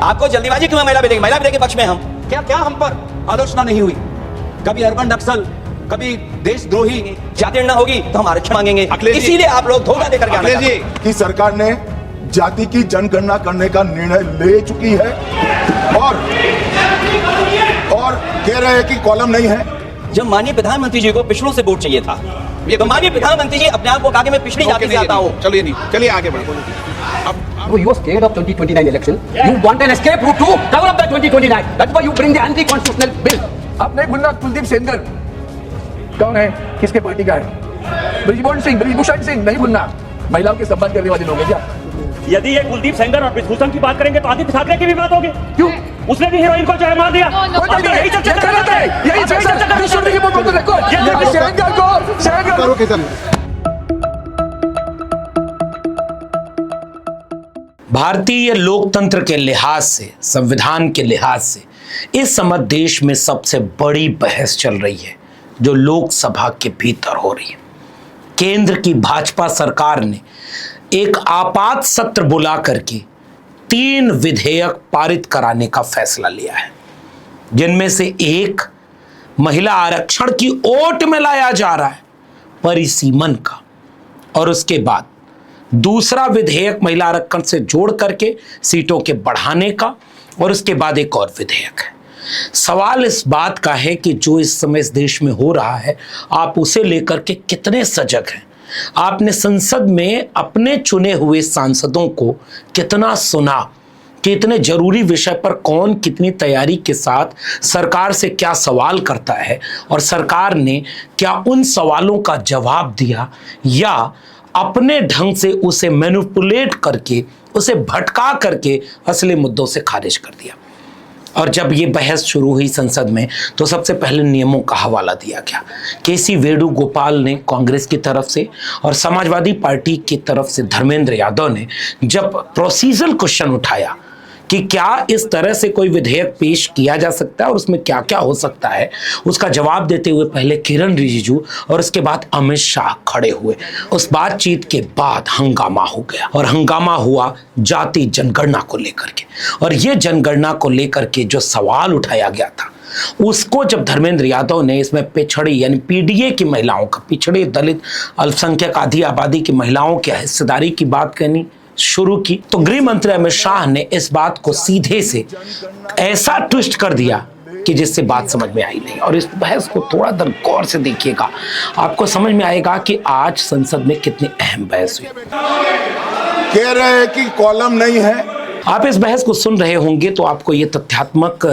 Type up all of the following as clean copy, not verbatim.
आपको जल्दीबाजी क्यों है महिला विधेयक के पक्ष में हम क्या हम पर आलोचना नहीं हुई? कभी अर्बन नक्सल, कभी देशद्रोही जाति गणना होगी तो हम आरक्षण मांगेंगे। इसीलिए आप लोग धोखा देकर के कि सरकार ने जाति की जनगणना करने का निर्णय ले चुकी है और कह रहे हैं कि कॉलम नहीं है। जब माननीय प्रधानमंत्री जी को पिछड़ों से वोट चाहिए था, तो माननीय प्रधानमंत्री जी अपने आप को कहा कि मैं पिछड़ी जाति से आता हूँ। चलिए आगे बढ़ो। You are scared of 2029 election. You want an escape route to cover up that 2029. That's why you bring the anti-constitutional bill. आप नहीं भूलना कुलदीप सेंगर कौन है, किसके पार्टी का है? ब्रिजभूषण सिंह नहीं भूलना, महिलाओं के सम्मान करने वाले लोग हैं क्या? यदि ये कुलदीप सेंगर और ब्रिजभूषण की बात करेंगे तो आदित्य ठाकरे की भी बात होगी। क्यों? उसने भी हीरोइन को चाय मार दिया। यही चर्चा कर रहे थे, यही चर्चा भारतीय लोकतंत्र के लिहाज से, संविधान के लिहाज से इस समय देश में सबसे बड़ी बहस चल रही है जो लोकसभा के भीतर हो रही है। केंद्र की भाजपा सरकार ने एक आपात सत्र बुला करके 3 विधेयक पारित कराने का फैसला लिया है, जिनमें से एक महिला आरक्षण की ओट में लाया जा रहा है, परिसीमन का, और उसके बाद दूसरा विधेयक महिला आरक्षण से जोड़ करके सीटों के बढ़ाने का, और उसके बाद एक और विधेयक है। सवाल इस बात का है कि जो इस समय इस देश में हो रहा है, आप उसे लेकर के कितने सजग हैं? आपने संसद में अपने चुने हुए सांसदों को कितना सुना कि इतने जरूरी विषय पर कौन कितनी तैयारी के साथ सरकार से क्या सवाल करता है, और सरकार ने क्या उन सवालों का जवाब दिया या अपने ढंग से उसे मैनिपुलेट करके, उसे भटका करके असली मुद्दों से खारिज कर दिया। और जब ये बहस शुरू हुई संसद में तो सबसे पहले नियमों का हवाला दिया गया। केसी वेणुगोपाल ने कांग्रेस की तरफ से और समाजवादी पार्टी की तरफ से धर्मेंद्र यादव ने जब प्रोसीजरल क्वेश्चन उठाया कि क्या इस तरह से कोई विधेयक पेश किया जा सकता है और उसमें क्या क्या हो सकता है, उसका जवाब देते हुए पहले किरण रिजिजू और उसके बाद अमित शाह खड़े हुए। उस बातचीत के बाद हंगामा हो गया, और हंगामा हुआ जाति जनगणना को लेकर के। और ये जनगणना को लेकर के जो सवाल उठाया गया था, उसको जब धर्मेंद्र यादव ने इसमें पिछड़ी यानी पीडीए की महिलाओं का, पिछड़े दलित अल्पसंख्यक आधी आबादी की महिलाओं की हिस्सेदारी की बात करनी शुरू की, तो गृह मंत्री अमित शाह ने इस बात को सीधे से ऐसा ट्विस्ट कर दिया कि जिससे बात समझ में आई नहीं। और इस बहस को थोड़ा देर गौर से देखिएगा, आपको समझ में आएगा कि आज संसद में कितनी अहम बहस हुई। कह रहे हैं कि कॉलम नहीं है। आप इस बहस को सुन रहे होंगे तो आपको ये तथ्यात्मक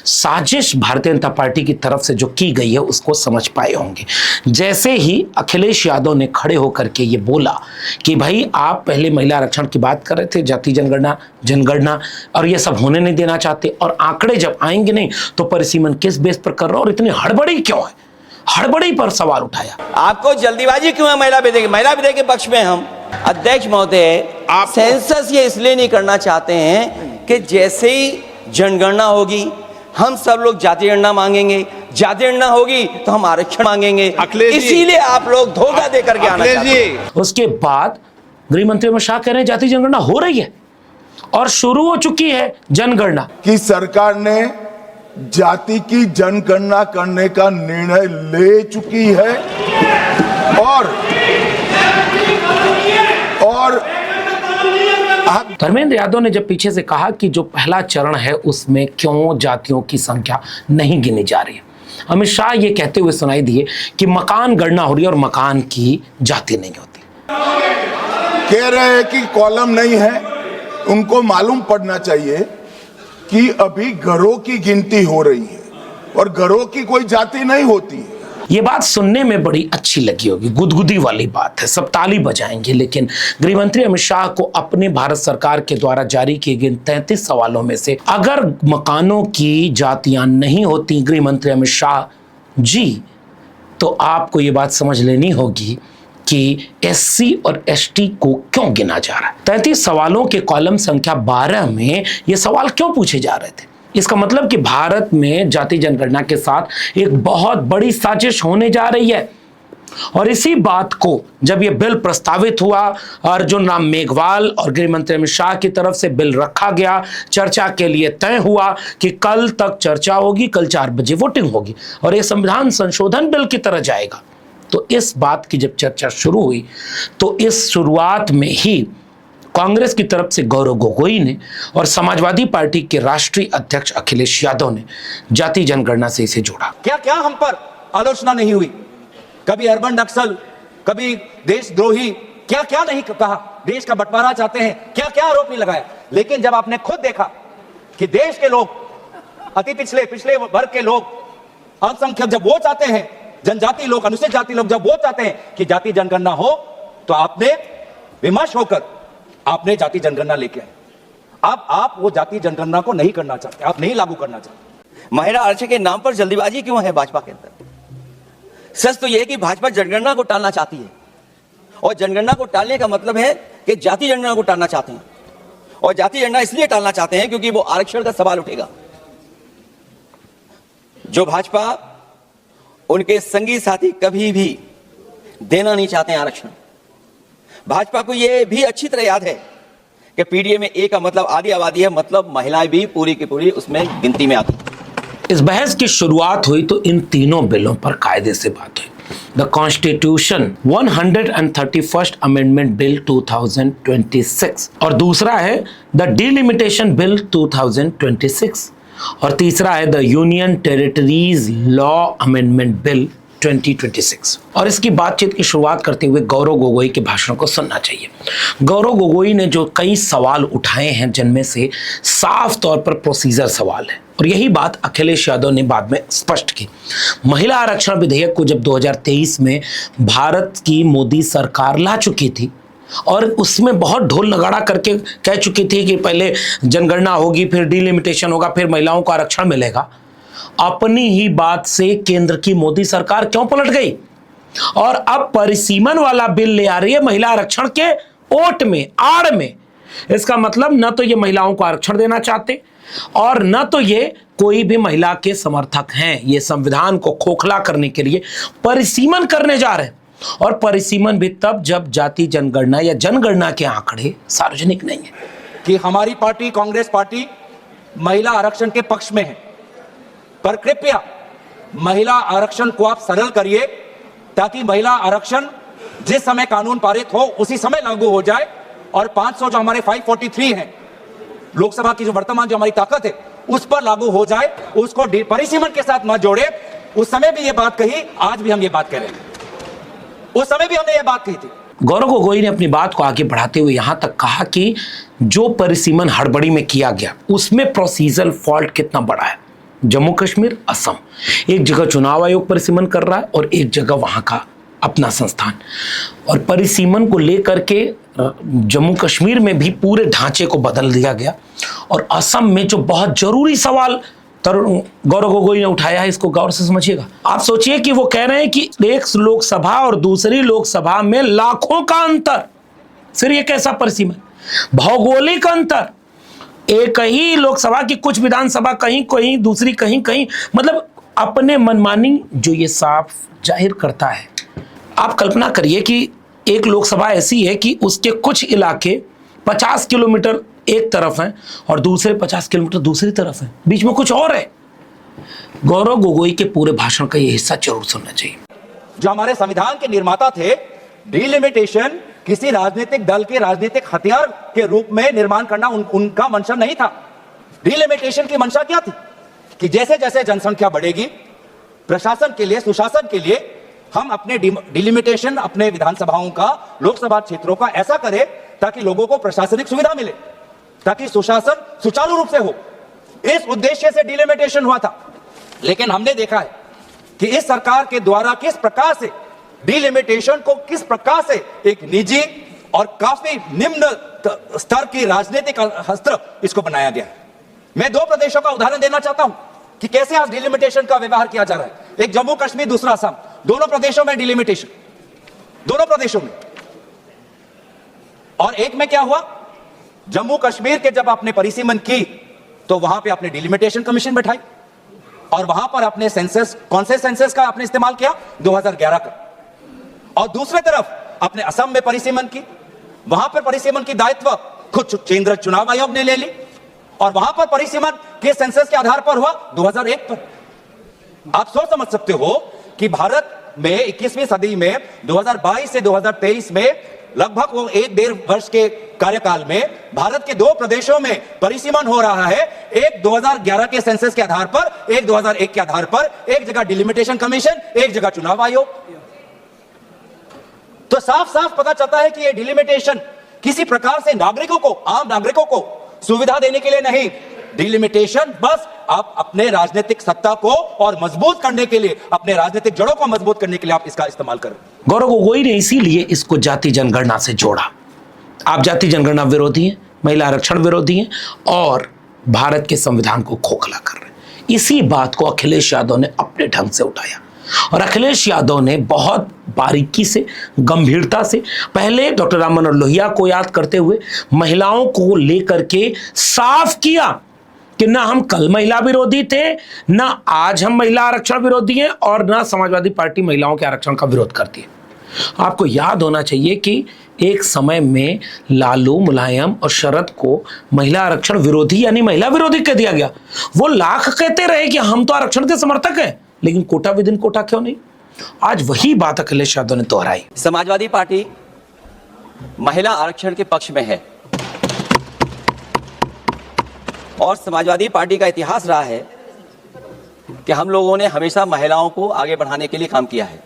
साजिश भारतीय जनता पार्टी की तरफ से जो की गई है उसको समझ पाए होंगे। जैसे ही अखिलेश यादव ने खड़े होकर के ये बोला कि भाई आप पहले महिला आरक्षण की बात कर रहे थे, जाति जनगणना और ये सब होने नहीं देना चाहते, और आंकड़े जब आएंगे नहीं तो परिसीमन किस बेस पर कर रहे हो और इतनी हड़बड़ी क्यों है, हड़बड़ी पर सवाल उठाया। आपको जल्दीबाजी क्यों है महिला विधेयक के पक्ष में हम? अध्यक्ष महोदय, आप सेंसस ये इसलिए नहीं करना चाहते हैं कि जैसे ही जनगणना होगी हम सब लोग जाति गणना मांगेंगे, जाति गणना होगी तो हम आरक्षण मांगेंगे, इसीलिए आप लोग धोखा देकर के आना चाहते हैं। उसके बाद गृह मंत्री अमित शाह कह रहे हैं जाति जनगणना हो रही है और शुरू हो चुकी है जनगणना। कि सरकार ने जाति की जनगणना करने का निर्णय ले चुकी है और धर्मेंद्र यादव ने जब पीछे से कहा कि जो पहला चरण है उसमें क्यों जातियों की संख्या नहीं गिनी जा रही है, अमित शाह ये कहते हुए सुनाई दिए कि मकान गणना हो रही है और मकान की जाति नहीं होती। कह रहे हैं कि कॉलम नहीं है। उनको मालूम पड़ना चाहिए कि अभी घरों की गिनती हो रही है और घरों की कोई जाति नहीं होती है। ये बात सुनने में बड़ी अच्छी लगी होगी, गुदगुदी वाली बात है, सब ताली बजाएंगे, लेकिन गृह मंत्री अमित शाह को अपने भारत सरकार के द्वारा जारी किए गए 33 सवालों में से अगर मकानों की जातियां नहीं होती गृह मंत्री अमित शाह जी, तो आपको ये बात समझ लेनी होगी कि एससी और एसटी को क्यों गिना जा रहा है। 33 सवालों के कॉलम संख्या 12 में ये सवाल क्यों पूछे जा रहे थे? इसका मतलब कि भारत में जाति जनगणना के साथ एक बहुत बड़ी साजिश होने जा रही है। और इसी बात को जब यह बिल प्रस्तावित हुआ, अर्जुन राम मेघवाल और गृह मंत्री अमित शाह की तरफ से बिल रखा गया, चर्चा के लिए तय हुआ कि कल तक चर्चा होगी, कल 4 बजे वोटिंग होगी और यह संविधान संशोधन बिल की तरह जाएगा। तो इस बात की जब चर्चा शुरू हुई तो इस शुरुआत में ही कांग्रेस की तरफ से गौरव गोगोई ने और समाजवादी पार्टी के राष्ट्रीय अध्यक्ष अखिलेश यादव ने जाति जनगणना से इसे जोड़ा। क्या क्या हम पर आलोचना नहीं हुई, कभी अर्बन नक्सल, कभी देशद्रोही, क्या क्या नहीं कहा, देश का बंटवारा चाहते हैं, क्या क्या आरोप नहीं लगाया। लेकिन जब आपने खुद देखा कि देश के लोग, अति पिछले वर्ग के लोग, अल्पसंख्यक जब वो चाहते हैं, जनजाति लोग, अनुसूचित जाति लोग जब वो चाहते हैं कि जाति जनगणना हो, तो आपने विमर्श होकर आपने जाति जनगणना लेके आए। अब आप वो जाति जनगणना को नहीं करना चाहते, आप नहीं लागू करना चाहते। महिला आरक्षण के नाम पर जल्दीबाजी क्यों है भाजपा के अंदर? सच तो यह है कि भाजपा जनगणना को टालना चाहती है और जनगणना को टालने का मतलब है कि जाति जनगणना को टालना चाहते हैं और जाति जनगणना इसलिए टालना चाहते हैं क्योंकि वो आरक्षण का सवाल उठेगा। जो भाजपा उनके संगी साथी कभी भी देना नहीं चाहते हैं आरक्षण। भाजपा को यह भी अच्छी तरह याद है कि पीडीए में ए का मतलब आधी आबादी है, मतलब महिलाएं भी पूरी की पूरी उसमें गिनती में आती। इस बहस की शुरुआत हुई तो इन तीनों बिलों पर कायदे से बात हुई। The constitution 131st amendment bill 2026 और दूसरा है द डिलिमिटेशन बिल 2026 और तीसरा है the union territories law amendment bill 2026। और इसकी बातचीत की शुरुआत करते हुए गौरव गोगोई के भाषण को सुनना चाहिए। गौरव गोगोई ने जो कई सवाल उठाए हैं जिनमें से साफ तौर पर प्रोसीजर सवाल है और यही बात अखिलेश यादव ने बाद में स्पष्ट की। महिला आरक्षण विधेयक को जब 2023 में भारत की मोदी सरकार ला चुकी थी और उसमें बहुत ढोल नगाड़ा करके कह चुकी थी कि पहले जनगणना होगी, फिर डिलिमिटेशन होगा, फिर महिलाओं को आरक्षण मिलेगा, अपनी ही बात से केंद्र की मोदी सरकार क्यों पलट गई और अब परिसीमन वाला बिल ले आ रही है महिला आरक्षण के ओट में, आड़ में। इसका मतलब न तो ये महिलाओं को आरक्षण देना चाहते और न तो ये कोई भी महिला के समर्थक हैं। ये संविधान को खोखला करने के लिए परिसीमन करने जा रहे हैं और परिसीमन भी तब जब जाति जनगणना या जनगणना के आंकड़े सार्वजनिक नहीं है। कि हमारी पार्टी कांग्रेस पार्टी महिला आरक्षण के पक्ष में है, पर कृपया महिला आरक्षण को आप सरल करिए ताकि महिला आरक्षण जिस समय कानून पारित हो उसी समय लागू हो जाए और 500 जो हमारे 543 हैं लोकसभा की जो वर्तमान जो हमारी ताकत है उस पर लागू हो जाए, उसको परिसीमन के साथ मत जोड़े। उस समय भी ये बात कही, आज भी हम ये बात कह रहे हैं, उस समय भी हमने ये बात कही थी। गौरव गोगोई ने अपनी बात को आगे बढ़ाते हुए यहां तक कहा कि जो परिसीमन हड़बड़ी में किया गया उसमें प्रोसीजरल फॉल्ट कितना बड़ा है। जम्मू कश्मीर, असम, एक जगह चुनाव आयोग परिसीमन कर रहा है और एक जगह वहां का अपना संस्थान, और परिसीमन को लेकर के जम्मू कश्मीर में भी पूरे ढांचे को बदल दिया गया और असम में जो बहुत जरूरी सवाल गौरव गोगोई ने उठाया है, इसको गौर से समझिएगा। आप सोचिए कि वो कह रहे हैं कि एक लोकसभा और दूसरी लोकसभा में लाखों का अंतर, फिर ये कैसा परिसीमन, भौगोलिक अंतर, एक ही लोकसभा की कुछ विधानसभा कहीं कहीं, दूसरी कहीं कहीं, मतलब अपने मनमानी जो ये साफ जाहिर करता है। आप कल्पना करिए कि एक लोकसभा ऐसी है कि उसके कुछ इलाके 50 किलोमीटर एक तरफ हैं और दूसरे 50 किलोमीटर दूसरी तरफ हैं, बीच में कुछ और है। गौरव गोगोई के पूरे भाषण का ये हिस्सा जरूर सुनना चाहिए। जो हमारे संविधान के निर्माता थे, डिलिमिटेशन किसी राजनीतिक दल के राजनीतिक हथियार के रूप में निर्माण करना उनका मंशा नहीं था। डिलिमिटेशन की मंशा क्या थी कि जैसे जैसे जनसंख्या बढ़ेगी, प्रशासन के लिए, सुशासन के लिए हम अपने डिलिमिटेशन अपने विधानसभाओं का, लोकसभा क्षेत्रों का ऐसा करें ताकि लोगों को प्रशासनिक सुविधा मिले, ताकि सुशासन सुचारू रूप से हो। इस उद्देश्य से डिलिमिटेशन हुआ था। लेकिन हमने देखा है कि इस सरकार के द्वारा किस प्रकार से डिलिमिटेशन को, किस प्रकार से एक निजी और काफी निम्न स्तर की राजनीतिक अस्त्र इसको बनाया गया है। मैं 2 प्रदेशों का उदाहरण देना चाहता हूं कि कैसे आज डिलिमिटेशन का व्यवहार किया जा रहा है। एक जम्मू कश्मीर, दूसरा असम, दोनों प्रदेशों में डिलिमिटेशन, दोनों प्रदेशों में। और एक में क्या हुआ, जम्मू कश्मीर के जब आपने परिसीमन की तो वहां पे आपने डिलिमिटेशन कमीशन बैठाई और वहां पर आपने सेंसस, कौन से सेंसस का आपने इस्तेमाल किया, 2011 का। और दूसरे तरफ अपने असम में परिसीमन की, वहां पर परिसीमन की दायित्व खुद केंद्र चुनाव आयोग ने ले ली और वहां पर परिसीमन के सेंसस के आधार पर हुआ 2001 पर। आप सोच समझ सकते हो कि भारत में 21वीं सदी में 2022 से 2023 में लगभग वो 1.5 वर्ष के कार्यकाल में भारत के 2 प्रदेशों में परिसीमन हो रहा है, एक 2011 के सेंसस के आधार पर, एक 2001 के आधार पर, एक जगह डिलिमिटेशन कमीशन, एक जगह चुनाव आयोग। तो साफ साफ पता चलता है कि ये डिलिमिटेशन किसी प्रकार से नागरिकों को, आम नागरिकों को सुविधा देने के लिए नहीं, डिलिमिटेशन बस आप अपने राजनीतिक सत्ता को और मजबूत करने के लिए, अपने राजनीतिक जड़ों को मजबूत करने के लिए आप इसका इस्तेमाल करें। गौरव गोगोई ने इसीलिए इसको जाति जनगणना से जोड़ा। आप जाति जनगणना विरोधी हैं, महिला आरक्षण विरोधी हैं और भारत के संविधान को खोखला कर रहे हैं। इसी बात को अखिलेश यादव ने अपने ढंग से उठाया और अखिलेश यादव ने बहुत बारीकी से, गंभीरता से, पहले डॉक्टर राम मनोहर लोहिया को याद करते हुए महिलाओं को लेकर के साफ किया कि ना हम कल महिला विरोधी थे, ना आज हम महिला आरक्षण विरोधी हैं और ना समाजवादी पार्टी महिलाओं के आरक्षण का विरोध करती है। आपको याद होना चाहिए कि एक समय में लालू, मुलायम और शरद को महिला आरक्षण विरोधी यानी महिला विरोधी कह दिया गया। वो लाख कहते रहे कि हम तो आरक्षण के समर्थक हैं, लेकिन कोटा विद इन कोटा क्यों नहीं। आज वही बात अखिलेश यादव ने दोहराई। समाजवादी पार्टी महिला आरक्षण के पक्ष में है और समाजवादी पार्टी का इतिहास रहा है कि हम लोगों ने हमेशा महिलाओं को आगे बढ़ाने के लिए काम किया है।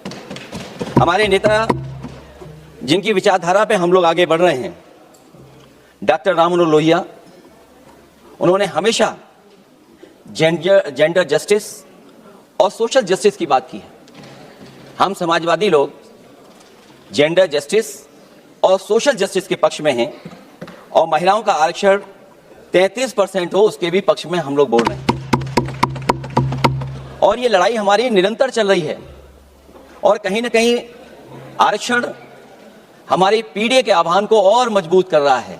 हमारे नेता जिनकी विचारधारा पे हम लोग आगे बढ़ रहे हैं, डॉक्टर राम मनोहर लोहिया, उन्होंने हमेशा जेंडर जस्टिस और सोशल जस्टिस की बात की है। हम समाजवादी लोग जेंडर जस्टिस और सोशल जस्टिस के पक्ष में हैं और महिलाओं का आरक्षण 33% हो उसके भी पक्ष में हम लोग बोल रहे हैं। और ये लड़ाई हमारी निरंतर चल रही है और कहीं ना कहीं आरक्षण हमारी पीढ़ी के आह्वान को और मजबूत कर रहा है।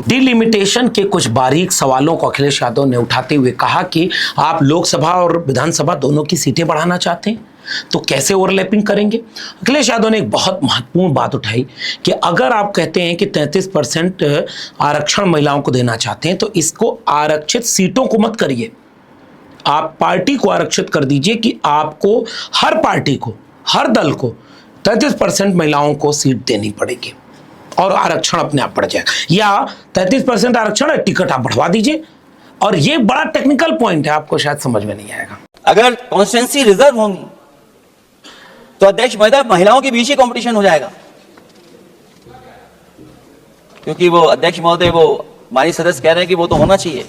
डिलिमिटेशन के कुछ बारीक सवालों को अखिलेश यादव ने उठाते हुए कहा कि आप लोकसभा और विधानसभा दोनों की सीटें बढ़ाना चाहते हैं तो कैसे ओवरलैपिंग करेंगे। अखिलेश यादव ने एक बहुत महत्वपूर्ण बात उठाई कि अगर आप कहते हैं कि 33% आरक्षण महिलाओं को देना चाहते हैं तो इसको आरक्षित सीटों को मत करिए, आप पार्टी को आरक्षित कर दीजिए कि आपको हर पार्टी को, हर दल को 33% महिलाओं को सीट देनी पड़ेगी और आरक्षण अपने आप बढ़ जाएगा। या 33% आरक्षण है, टिकट आप बढ़वा दीजिए। और ये बड़ा टेक्निकल पॉइंट है, आपको शायद समझ में नहीं आएगा। अगर कॉन्स्टिट्यूंसी रिजर्व होंगी तो अध्यक्ष महोदय महिलाओं के बीच ही कंपटीशन हो जाएगा, क्योंकि वो अध्यक्ष महोदय वो हमारी सदस्य कह रहे हैं कि वो तो होना चाहिए।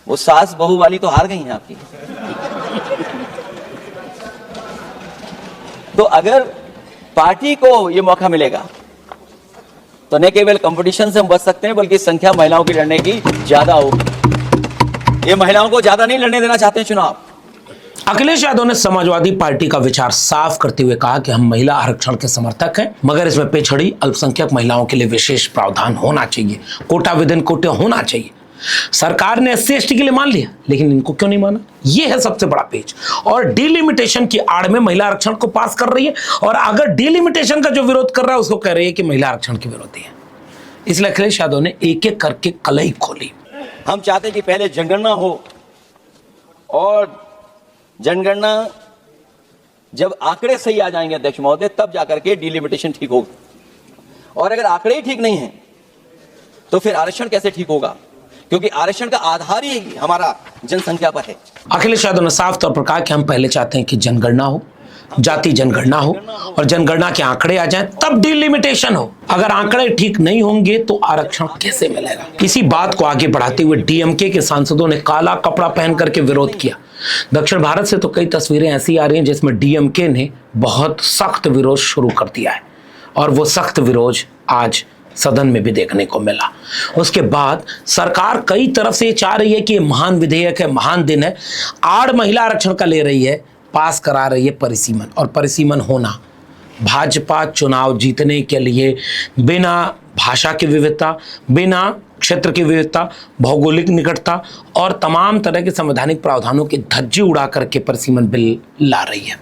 वो सास बहू वाली तो हार गई हैं आपकी। तो अगर पार्टी को ये मौका मिलेगा तो न केवल कंपटीशन से हम बच सकते हैं बल्कि संख्या महिलाओं की लड़ने की ज्यादा होगी। ये महिलाओं को ज्यादा नहीं लड़ने देना चाहते हैं चुनाव। अखिलेश यादव ने समाजवादी पार्टी का विचार साफ करते हुए कहा कि हम महिला आरक्षण के समर्थक हैं, मगर इसमें पिछड़ी अल्पसंख्यक महिलाओं के लिए विशेष प्रावधान होना चाहिए, कोटा विद इन कोटा होना चाहिए। सरकार ने SC ST के लिए मान लिया, लेकिन इनको क्यों नहीं माना, यह है सबसे बड़ा पेच। और डिलिमिटेशन की आड़ में महिला आरक्षण को पास कर रही है और अगर डिलिमिटेशन का जो विरोध कर रहा है उसको कह रही है कि महिला आरक्षण के विरोधी है। इसलिए अखिलेश यादव ने एक एक करके कलई खोली। हम चाहते हैं कि पहले जनगणना हो और जनगणना जब आंकड़े सही आ जाएंगे अध्यक्ष महोदय तब जाकर के डिलिमिटेशन ठीक होगा। और अगर आंकड़े ही ठीक नहीं हैं तो फिर आरक्षण कैसे ठीक होगा, क्योंकि आरक्षण का आधार ही हमारा जनसंख्या पर है। अखिलेश यादव ने साफ तौर पर कहा कि हम पहले चाहते हैं कि जनगणना हो, जाति जनगणना हो और जनगणना के आंकड़े आ जाएं तब डिलिमिटेशन हो। अगर आंकड़े ठीक नहीं होंगे तो आरक्षण कैसे मिलेगा। इसी बात को आगे बढ़ाते हुए DMK के सांसदों ने काला कपड़ा पहन करके विरोध किया। दक्षिण भारत से तो कई तस्वीरें ऐसी आ रही हैं जिसमें DMK ने बहुत सख्त विरोध शुरू कर दिया है और वो सख्त विरोध आज सदन में भी देखने को मिला। उसके बाद सरकार कई तरफ से चाह रही है कि ये महान विधेयक है, महान दिन है, आड़ महिला आरक्षण का ले रही है, पास करा रही है परिसीमन। और परिसीमन होना भाजपा चुनाव जीतने के लिए बिना भाषा की विविधता, बिना क्षेत्र की विविधता, भौगोलिक निकटता और तमाम तरह के संवैधानिक प्रावधानों की धज्जी उड़ा करके परिसीमन बिल ला रही है।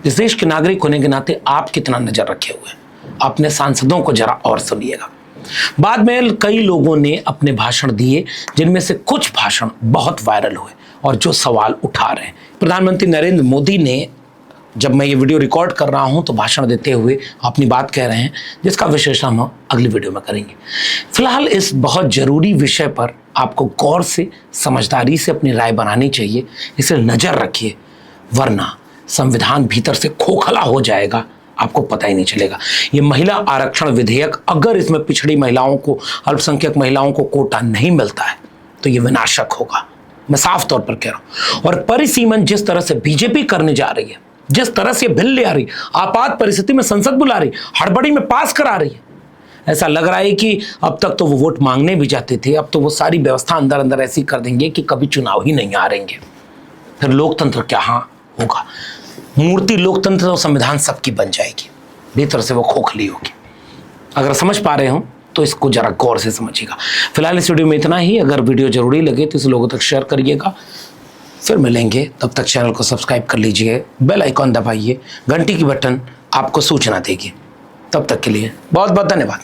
इस देश के नागरिक होने के नाते आप कितना नजर रखे हुए हैं, अपने सांसदों को जरा और सुनिएगा। बाद में कई लोगों ने अपने भाषण दिए, जिनमें से कुछ भाषण बहुत वायरल हुए और जो सवाल उठा रहे हैं। प्रधानमंत्री नरेंद्र मोदी ने, जब मैं ये वीडियो रिकॉर्ड कर रहा हूं तो भाषण देते हुए अपनी बात कह रहे हैं, जिसका विश्लेषण हम अगली वीडियो में करेंगे। फिलहाल इस बहुत जरूरी विषय पर आपको गौर से, समझदारी से अपनी राय बनानी चाहिए। इसे नजर रखिए, वरना संविधान भीतर से खोखला हो जाएगा, आपको पता ही नहीं चलेगा। ये महिला आरक्षण विधेयक, अगर इसमें पिछड़ी महिलाओं को, अल्पसंख्यक महिलाओं को कोटा नहीं मिलता है तो ये विनाशक होगा, मैं साफ तौर पर कह रहा हूं। और परिसीमन जिस तरह से बीजेपी करने जा रही है, जिस तरह से बिल ले आ रही, आपात परिस्थिति में संसद बुला रही, हड़बड़ी में पास करा रही है, ऐसा लग रहा है कि अब तक तो वो वोट मांगने भी जाते थे, अब तो वो सारी व्यवस्था अंदर अंदर ऐसी कर देंगे कि कभी चुनाव ही नहीं हारेंगे। फिर लोकतंत्र क्या होगा? मूर्ति लोकतंत्र और संविधान सबकी बन जाएगी, भीतर से वो खोखली होगी। अगर समझ पा रहे हो तो इसको जरा गौर से समझिएगा। फिलहाल इस वीडियो में इतना ही। अगर वीडियो जरूरी लगे तो इसे लोगों तक शेयर करिएगा। फिर मिलेंगे, तब तक चैनल को सब्सक्राइब कर लीजिए, बेल आइकॉन दबाइए, घंटी की बटन आपको सूचना देगी। तब तक के लिए बहुत बहुत धन्यवाद।